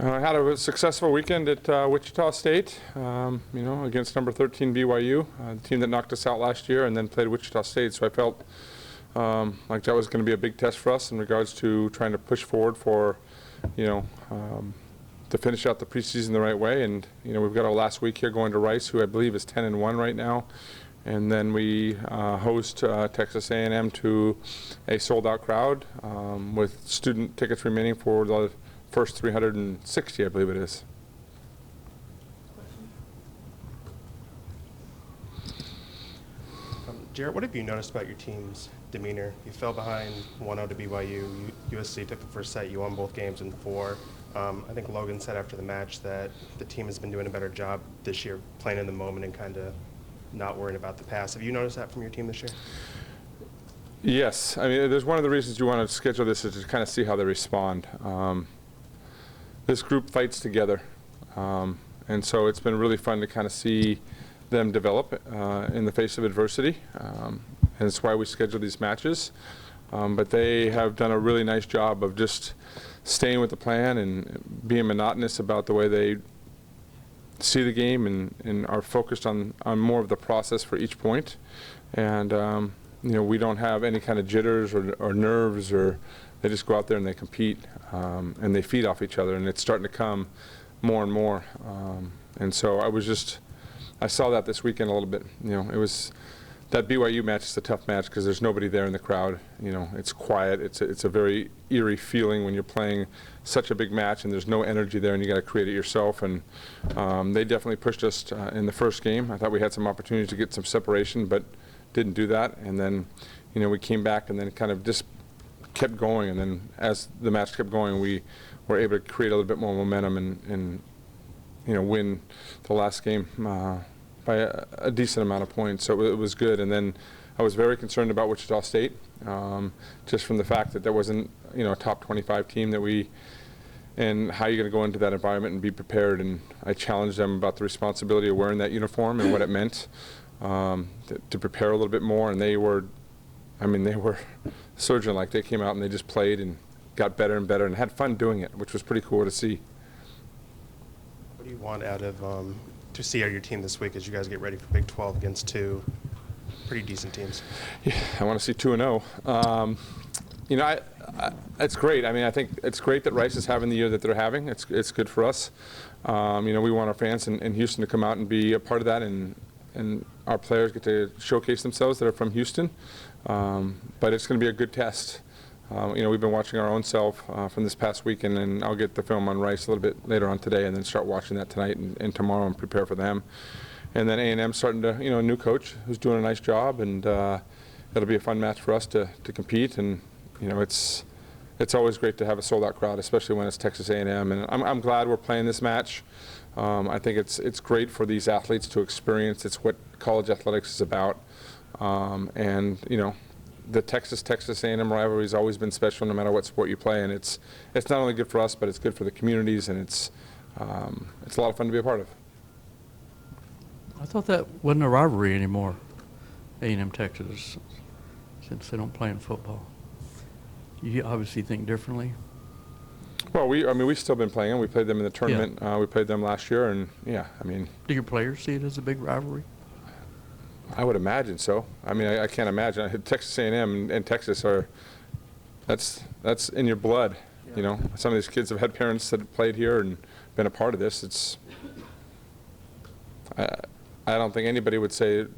I had a successful weekend at Wichita State, against number 13 BYU, the team that knocked us out last year, and then played Wichita State. So I felt like that was going to be a big test for us in regards to trying to push forward for, to finish out the preseason the right way. And we've got our last week here going to Rice, who I believe is 10-1 right now, and then we host Texas A&M to a sold-out crowd with student tickets remaining for the first 360, I believe it is. Jerritt, what have you noticed about your team's demeanor? You fell behind 1-0 to BYU. USC took the first set. You won both games in 4. I think Logan said after the match that the team has been doing a better job this year playing in the moment and kind of not worrying about the past. Have you noticed that from your team this year? Yes. I mean, there's one of the reasons you want to schedule this is to kind of see how they respond. This group fights together, and so it's been really fun to kind of see them develop in the face of adversity, and it's why we schedule these matches. But they have done a really nice job of just staying with the plan and being monotonous about the way they see the game and are focused on more of the process for each point. And we don't have any kind of jitters or nerves, or they just go out there and they compete, and they feed off each other, and it's starting to come more and more. And so I saw that this weekend a little bit. It was that BYU match is a tough match because there's nobody there in the crowd. It's quiet. It's a very eerie feeling when you're playing such a big match and there's no energy there, and you got to create it yourself. And they definitely pushed us in the first game. I thought we had some opportunities to get some separation, but didn't do that. And then, we came back and then kind of just kept going. And then as the match kept going, we were able to create a little bit more momentum and win the last game by a decent amount of points. So it was good. And then I was very concerned about Wichita State, just from the fact that there wasn't, a top 25 team and how you're going to go into that environment and be prepared. And I challenged them about the responsibility of wearing that uniform and what it meant to prepare a little bit more. And they were surgeon like. They came out and they just played and got better and better and had fun doing it, which was pretty cool to see. What do you want out of to see out of your team this week as you guys get ready for Big 12 against 2 pretty decent teams? Yeah, I want to see 2-0. It's great. I mean, I think it's great that Rice is having the year that they're having. It's good for us. We want our fans in Houston to come out and be a part of that, and our players get to showcase themselves that are from Houston. But it's going to be a good test. We've been watching our own self from this past weekend, and I'll get the film on Rice a little bit later on today and then start watching that tonight and tomorrow and prepare for them. And then A&M starting to, a new coach who's doing a nice job, and it'll be a fun match for us to compete. And, it's always great to have a sold-out crowd, especially when it's Texas A&M. And I'm glad we're playing this match. I think it's great for these athletes to experience. It's what college athletics is about. The Texas A&M rivalry has always been special, no matter what sport you play, and it's not only good for us, but it's good for the communities, and it's a lot of fun to be a part of. I thought that wasn't a rivalry anymore, A&M Texas, since they don't play in football. You obviously think differently. Well, we've still been playing them. We played them in the tournament. Yeah. We played them last year, and do your players see it as a big rivalry? I would imagine so. I can't imagine. Texas A&M and Texas that's in your blood. Yeah. Some of these kids have had parents that have played here and been a part of this. I don't think anybody would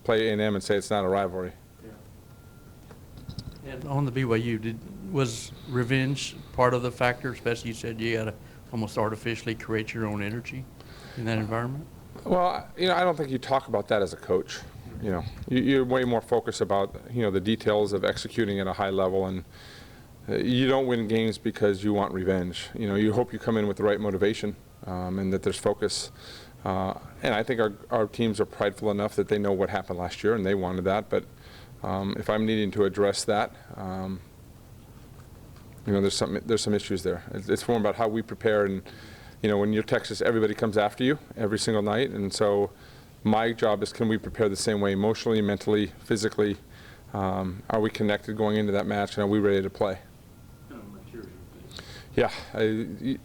play A&M and say it's not a rivalry. Yeah. And on the BYU, was revenge part of the factor? Especially, you said you got to almost artificially create your own energy in that environment. Well, I don't think you talk about that as a coach. You're way more focused about, the details of executing at a high level, and you don't win games because you want revenge. You hope you come in with the right motivation, and that there's focus. And I think our teams are prideful enough that they know what happened last year, and they wanted that. But if I'm needing to address that, there's some issues there. It's more about how we prepare, and when you're Texas, everybody comes after you every single night, and so my job is, can we prepare the same way emotionally, mentally, physically? Are we connected going into that match, and are we ready to play? Yeah,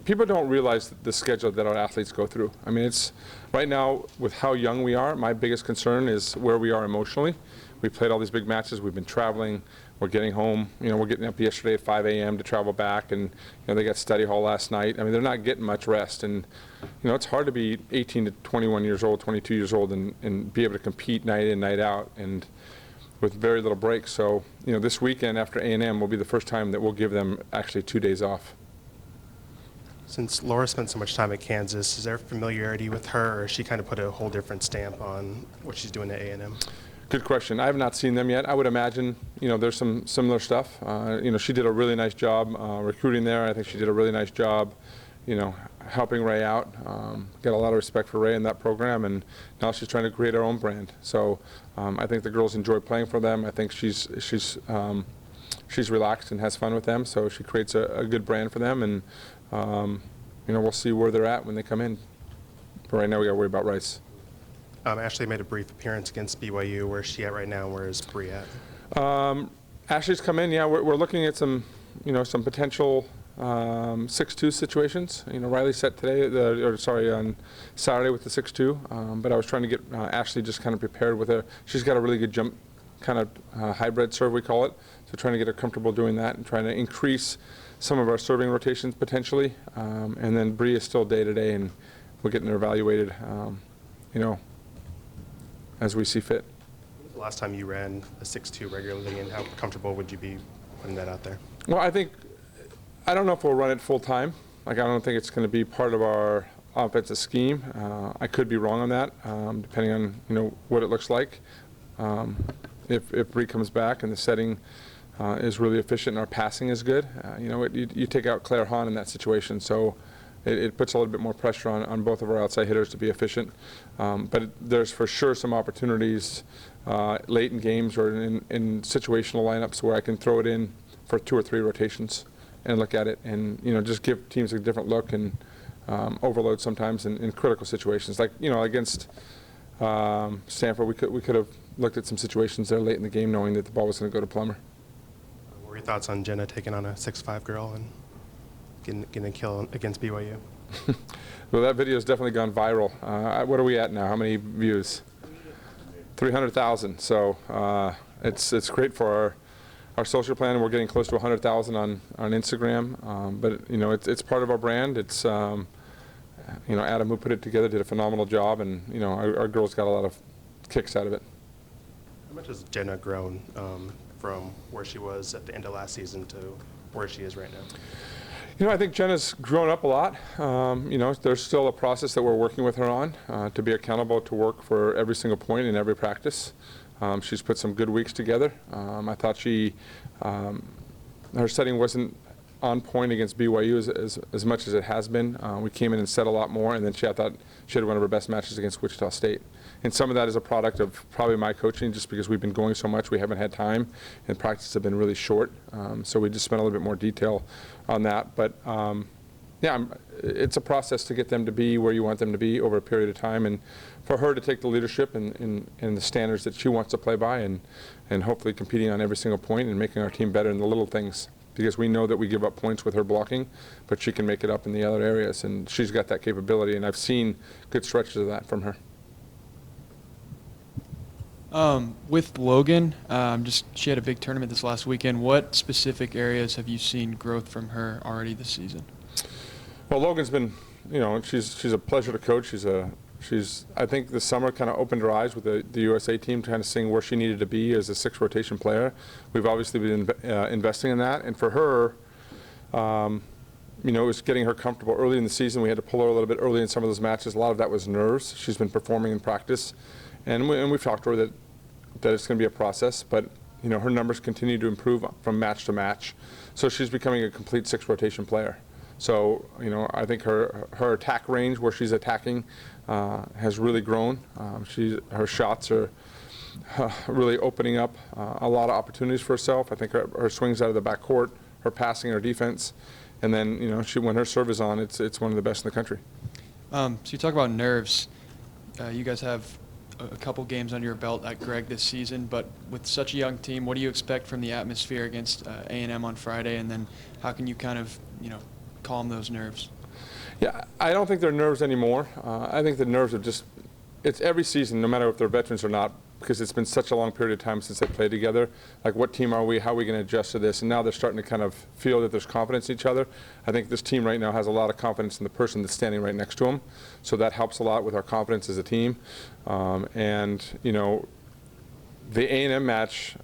people don't realize the schedule that our athletes go through. I mean, it's right now with how young we are. My biggest concern is where we are emotionally. We played all these big matches. We've been traveling. We're getting home. We're getting up yesterday at 5 a.m. to travel back, and they got study hall last night. I mean, they're not getting much rest, and it's hard to be 18 to 21 years old, 22 years old, and be able to compete night in, night out, and with very little break. So, this weekend after A&M will be the first time that we'll give them actually 2 days off. Since Laura spent so much time at Kansas, is there familiarity with her, or she kind of put a whole different stamp on what she's doing at A&M? Good question. I have not seen them yet. I would imagine, there's some similar stuff. She did a really nice job recruiting there. I think she did a really nice job, helping Ray out. Got a lot of respect for Ray in that program, and now she's trying to create her own brand. So I think the girls enjoy playing for them. I think she's relaxed and has fun with them, so she creates a good brand for them, and we'll see where they're at when they come in. But right now we got to worry about Rice. Ashley made a brief appearance against BYU. Where's she at right now? Where is Bree at? Ashley's come in. Yeah, we're looking at some potential 6-2 situations. Riley set today, on Saturday with the 6-2. But I was trying to get Ashley just kind of prepared with her. She's got a really good jump, kind of hybrid serve we call it. So trying to get her comfortable doing that and trying to increase some of our serving rotations potentially. And then Bree is still day to day, and we're getting her evaluated. As we see fit. When was the last time you ran a 6-2 regularly, and how comfortable would you be putting that out there? Well, I don't know if we'll run it full time. I don't think it's going to be part of our offensive scheme. I could be wrong on that, depending on what it looks like. If Bree comes back and the setting is really efficient and our passing is good, you take out Claire Hahn in that situation, so it puts a little bit more pressure on both of our outside hitters to be efficient. But there's for sure some opportunities late in games or in situational lineups where I can throw it in for 2 or 3 rotations and look at it and just give teams a different look and overload sometimes in critical situations. Like against Stanford, we could have looked at some situations there late in the game knowing that the ball was going to go to Plummer. What were your thoughts on Jenna taking on a 6'5" girl and getting a kill against BYU? Well, that video has definitely gone viral. What are we at now? How many views? 300,000. So it's great for our social plan. We're getting close to 100,000 on Instagram. But it's part of our brand. It's Adam, who put it together, did a phenomenal job, and our girls got a lot of kicks out of it. How much has Jenna grown from where she was at the end of last season to where she is right now? I think Jenna's grown up a lot. There's still a process that we're working with her on to be accountable to work for every single point in every practice. She's put some good weeks together. I thought her setting wasn't on point against BYU as much as it has been. We came in and set a lot more, and then I thought she had one of her best matches against Wichita State. And some of that is a product of probably my coaching, just because we've been going so much, we haven't had time, and practices have been really short. So we just spent a little bit more detail on that. But it's a process to get them to be where you want them to be over a period of time, and for her to take the leadership and the standards that she wants to play by, and hopefully competing on every single point and making our team better in the little things. Because we know that we give up points with her blocking, but she can make it up in the other areas, and she's got that capability, and I've seen good stretches of that from her. With Logan, she had a big tournament this last weekend. What specific areas have you seen growth from her already this season? Well, Logan's been, she's a pleasure to coach. I think this summer kind of opened her eyes with the USA team, kind of seeing where she needed to be as a 6th rotation player. We've obviously been investing in that, and for her, it was getting her comfortable early in the season. We had to pull her a little bit early in some of those matches. A lot of that was nerves. She's been performing in practice, and we've talked to her that it's going to be a process, but her numbers continue to improve from match to match. So she's becoming a complete 6th rotation player. So, I think her attack range, where she's attacking, has really grown. Her shots are really opening up a lot of opportunities for herself. I think her swings out of the backcourt, her passing, her defense, and then when her serve is on, it's one of the best in the country. So you talk about nerves. You guys have a couple games under your belt at Greg this season, but with such a young team, what do you expect from the atmosphere against A&M on Friday, and then how can you kind of calm those nerves? Yeah, I don't think they're nerves anymore. I think the nerves are just, it's every season, no matter if they're veterans or not, because it's been such a long period of time since they played together. Like, what team are we? How are we going to adjust to this? And now they're starting to kind of feel that there's confidence in each other. I think this team right now has a lot of confidence in the person that's standing right next to them. So that helps a lot with our confidence as a team. And, you know, the A&M match,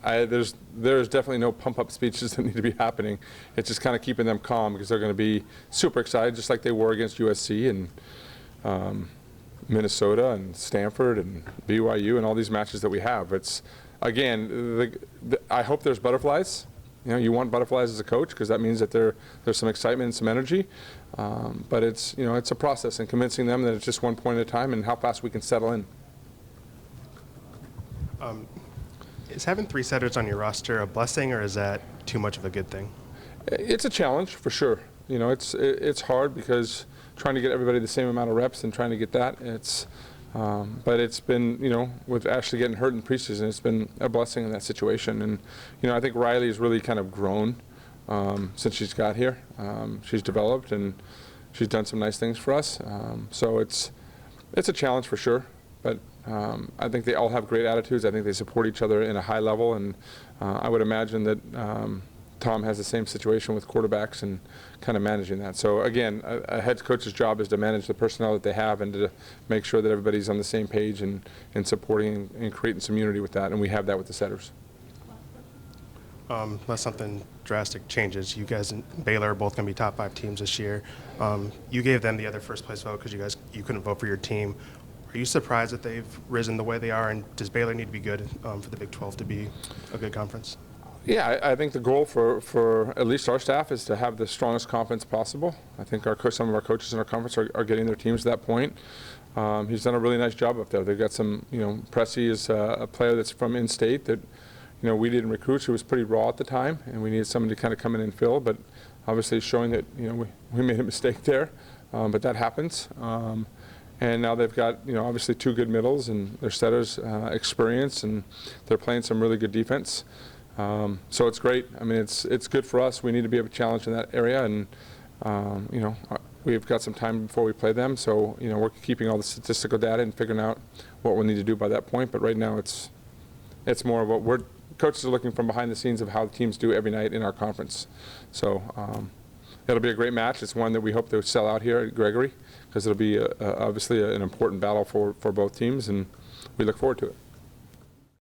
there's definitely no pump-up speeches that need to be happening. It's just kind of keeping them calm, because they're going to be super excited, just like they were against USC and Minnesota and Stanford and BYU and all these matches that we have. It's, again, I hope there's butterflies. You know, you want butterflies as a coach, because that means that there's some excitement and some energy. But it's, you know, it's a process, and convincing them that it's just one point at a time and how fast we can settle in. Is having 3 setters on your roster a blessing, or is that too much of a good thing? It's a challenge for sure. You know, it's hard, because trying to get everybody the same amount of reps and trying to get that, but it's been, you know, with Ashley getting hurt in preseason, it's been a blessing in that situation. And, you know, I think Riley has really kind of grown since she's got here. She's developed, and she's done some nice things for us. So it's a challenge for sure. But I think they all have great attitudes. I think they support each other in a high level, and I would imagine that Tom has the same situation with quarterbacks and kind of managing that. So again, a head coach's job is to manage the personnel that they have and to make sure that everybody's on the same page and supporting and creating some unity with that, and we have that with the setters. Unless something drastic changes, you guys and Baylor are both going to be top 5 teams this year. You gave them the other first place vote because you couldn't vote for your team. Are you surprised that they've risen the way they are, and does Baylor need to be good for the Big 12 to be a good conference? Yeah, I think the goal for at least our staff is to have the strongest conference possible. I think some of our coaches in our conference are getting their teams to that point. He's done a really nice job up there. They've got some, you know, Pressey is a player that's from in-state that, you know, we didn't recruit. She was pretty raw at the time, and we needed someone to kind of come in and fill. But obviously showing that, you know, we made a mistake there, but that happens. And now they've got, you know, obviously 2 good middles, and their setters experience, and they're playing some really good defense. So it's great. I mean, it's good for us. We need to be able to challenge in that area, and you know, we've got some time before we play them. So, you know, we're keeping all the statistical data and figuring out what we'll need to do by that point. But right now, it's more of what coaches are looking from behind the scenes of how the teams do every night in our conference. So it'll be a great match. It's one that we hope to sell out here at Gregory, because it'll be obviously an important battle for both teams, and we look forward to it.